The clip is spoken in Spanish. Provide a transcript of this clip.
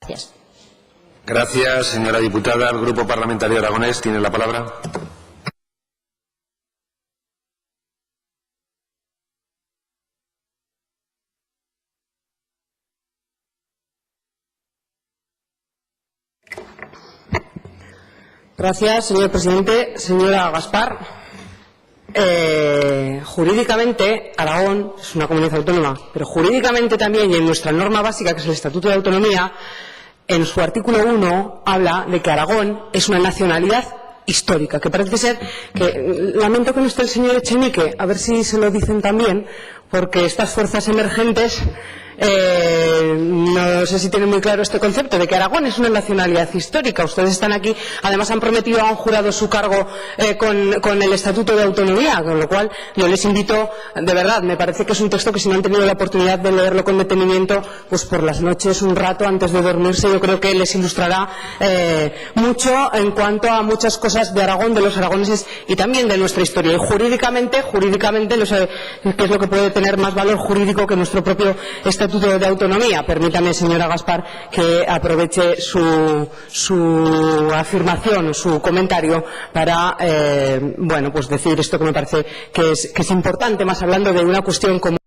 Gracias. Gracias, señora diputada. El Grupo Parlamentario Aragonés tiene la palabra. Gracias, señor presidente. Señora Gaspar, jurídicamente Aragón es una comunidad autónoma, pero jurídicamente también, y en nuestra norma básica, que es el Estatuto de Autonomía, en su artículo 1 habla de que Aragón es una nacionalidad histórica, que parece ser que, lamento que no esté el señor Echenique, a ver si se lo dicen también, porque estas fuerzas emergentes no sé si tienen muy claro este concepto de que Aragón es una nacionalidad histórica. Ustedes están aquí, además han prometido, han jurado su cargo con el Estatuto de Autonomía, con lo cual yo les invito, de verdad, me parece que es un texto que si no han tenido la oportunidad de leerlo con detenimiento, pues por las noches un rato antes de dormirse, yo creo que les ilustrará mucho en cuanto a muchas cosas de Aragón, de los aragoneses y también de nuestra historia. Y jurídicamente no sé qué es lo que puede tener más valor jurídico que nuestro propio Estatuto de Autonomía. Permítame, señora Gaspar, que aproveche su afirmación, su comentario para bueno, pues decir esto que me parece que es importante, más hablando de una cuestión como